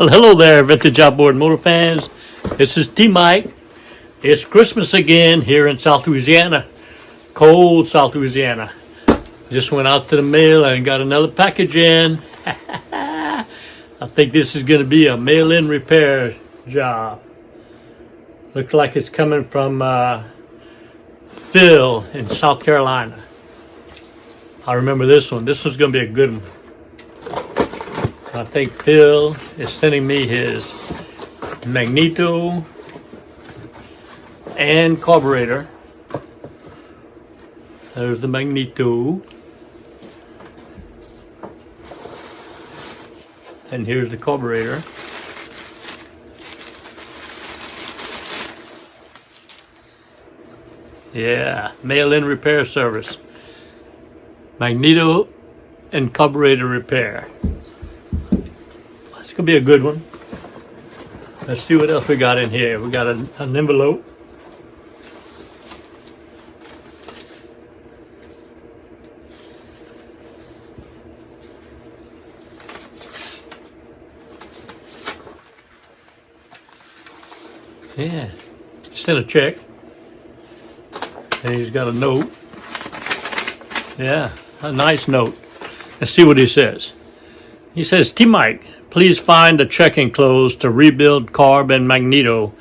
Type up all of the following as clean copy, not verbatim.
Well, hello there, vintage outboard motor fans. This is T-Mike. It's Christmas again here in South Louisiana, cold South Louisiana. Just went out to the mail and got another package in. I think this is going to be a mail-in repair job. Looks like it's coming from Phil in South Carolina. I remember this one. This one's going to be a good one. I think Phil is sending me his Magneto and carburetor. There's the Magneto. And here's the carburetor. Yeah, mail-in repair service. Magneto and carburetor repair. It's gonna be a good one. Let's see what else we got in here. We got an envelope. Yeah, sent a check. And he's got a note. Yeah, a nice note. Let's see what he says. He says, T-Mike, please find a check enclosed to rebuild Carb and Magneto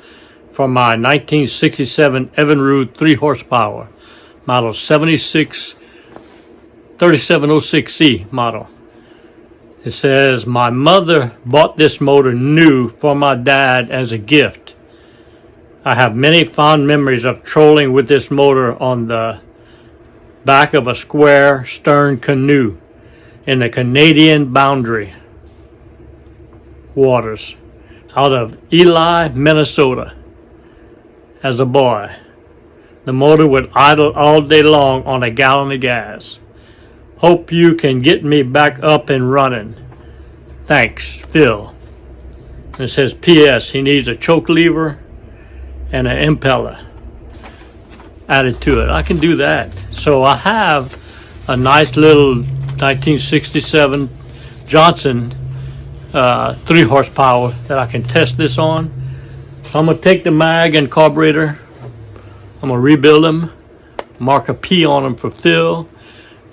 for my 1967 Evinrude 3 horsepower, model 3706C model. It says, my mother bought this motor new for my dad as a gift. I have many fond memories of trolling with this motor on the back of a square stern canoe in the Canadian boundary waters out of Ely, Minnesota. As a boy, the motor would idle all day long on a gallon of gas. Hope you can get me back up and running. Thanks, Phil. And it says, P.S. He needs a choke lever and an impeller added to it. I can do that. So I have a nice little 1967 Johnson 3 horsepower that I can test this on. So I'm gonna take the mag and carburetor. I'm gonna rebuild them, mark a P on them for Phil,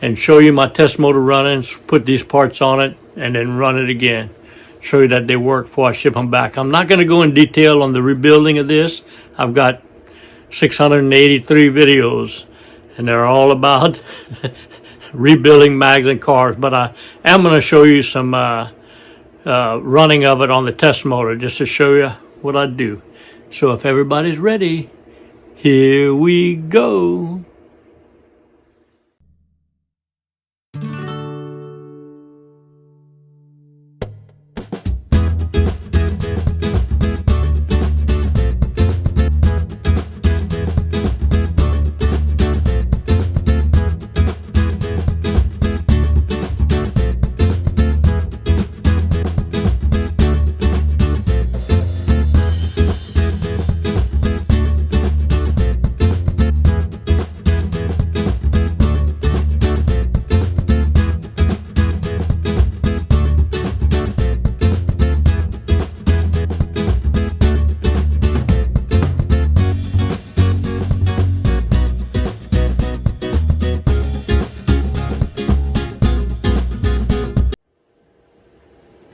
and show you my test motor running, put these parts on it, and then run it again. Show you that they work before I ship them back. I'm not gonna go in detail on the rebuilding of this. I've got 683 videos, and they're all about rebuilding mags and cars, but I am going to show you some running of it on the test motor just to show you what I do. So if everybody's ready, here we go.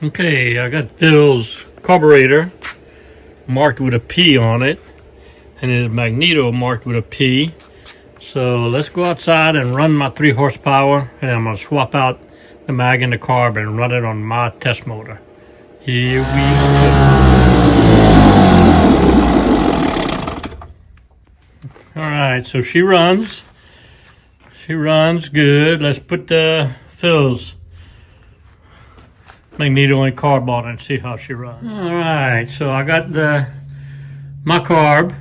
Okay, I got Phil's carburetor marked with a P on it, and his Magneto marked with a P. So let's go outside and run my 3 horsepower, and I'm going to swap out the mag and the carb and run it on my test motor. Here we go. Alright, so she runs. She runs good. Let's put Phil's Magneto and carb on and see how she runs. All right, so I got my carb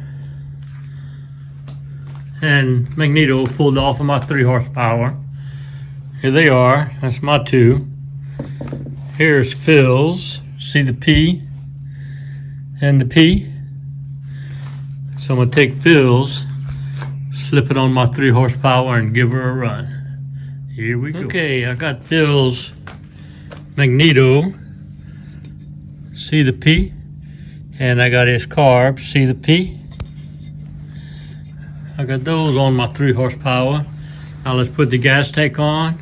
and Magneto pulled off of my 3 horsepower. Here they are. That's my 2. Here's Phil's. See the P and the P. So I'm gonna take Phil's, slip it on my 3 horsepower and give her a run. Here we go. Okay, I got Phil's Magneto See the P? And I got his carb, see the P? I got those on my 3 horsepower. Now let's put the gas tank on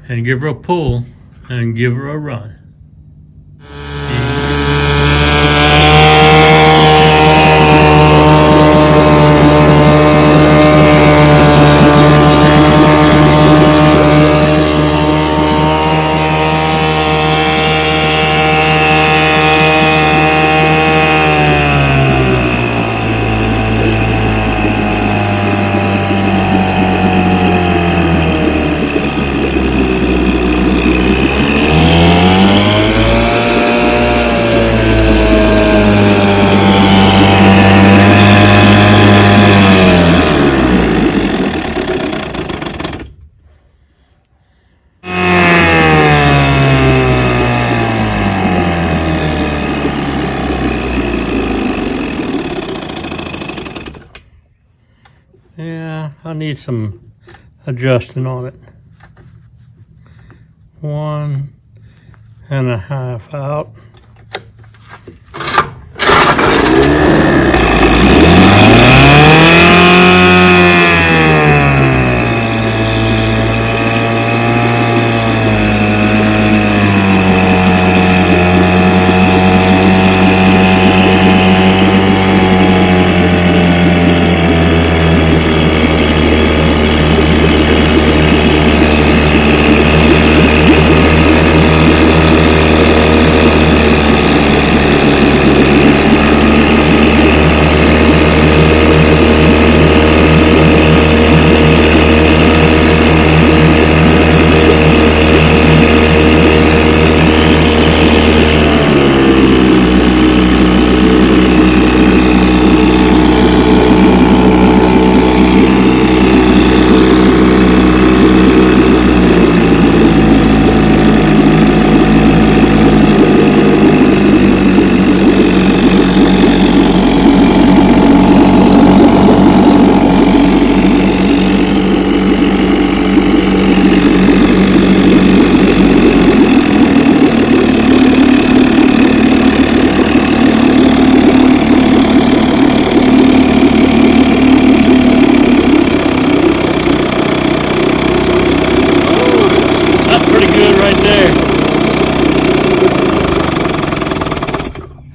and give her a pull and give her a run. Yeah, I need some adjusting on it. 1.5 out.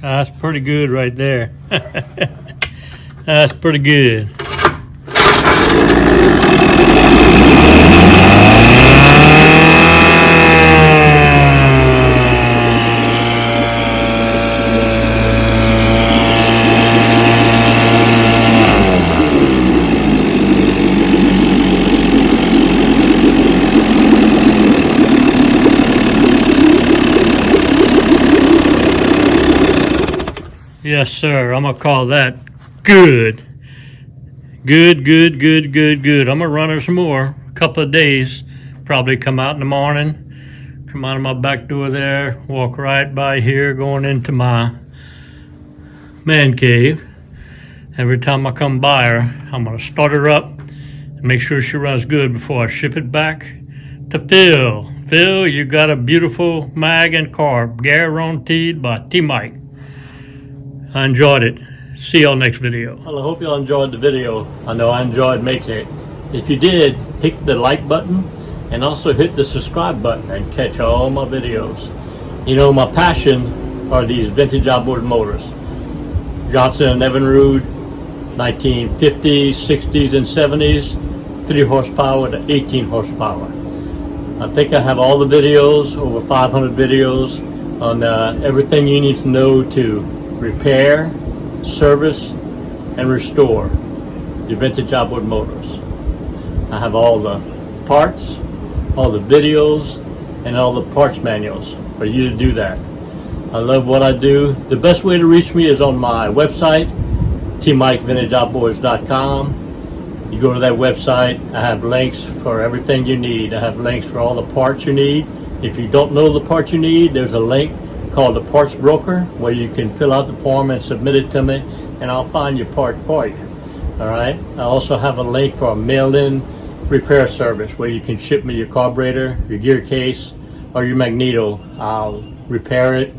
That's pretty good right there. That's pretty good. Yes, sir. I'm gonna call that good. Good, good, good, good, good. I'm gonna run her some more. A couple of days. Probably come out in the morning. Come out of my back door there. Walk right by here, going into my man cave. Every time I come by her, I'm gonna start her up and make sure she runs good before I ship it back to Phil. Phil, you got a beautiful mag and carb, guaranteed by T-Mike. I enjoyed it. See y'all next video. Well, I hope y'all enjoyed the video. I know I enjoyed making it. If you did, hit the like button and also hit the subscribe button and catch all my videos. You know, my passion are these vintage outboard motors. Johnson and Evinrude, 1950s, 60s, and 70s, 3 horsepower to 18 horsepower. I think I have all the videos, over 500 videos, on everything you need to know to repair, service, and restore your vintage outboard motors. I have all the parts, all the videos, and all the parts manuals for you to do that. I love what I do. The best way to reach me is on my website, tmikevintageoutboards.com. You go to that website, I have links for everything you need. I have links for all the parts you need. If you don't know the parts you need, there's a link called the Parts Broker where you can fill out the form and submit it to me, and I'll find your part for you. All right. I also have a link for a mail-in repair service where you can ship me your carburetor, your gear case, or your Magneto. I'll repair it,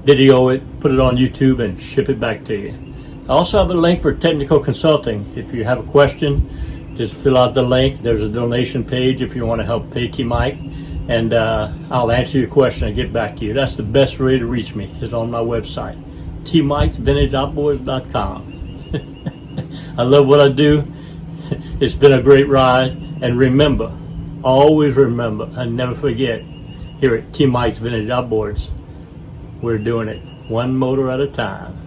video it, put it on YouTube, and ship it back to you. I also have a link for technical consulting. If you have a question, just fill out the link. There's a donation page if you want to help pay T Mike, and I'll answer your question and get back to you. That's the best way to reach me, is on my website, tmikesvintageoutboards.com. I love what I do. It's been a great ride, and remember, always remember, and never forget, here at T Mike's Vintage Outboards, we're doing it one motor at a time.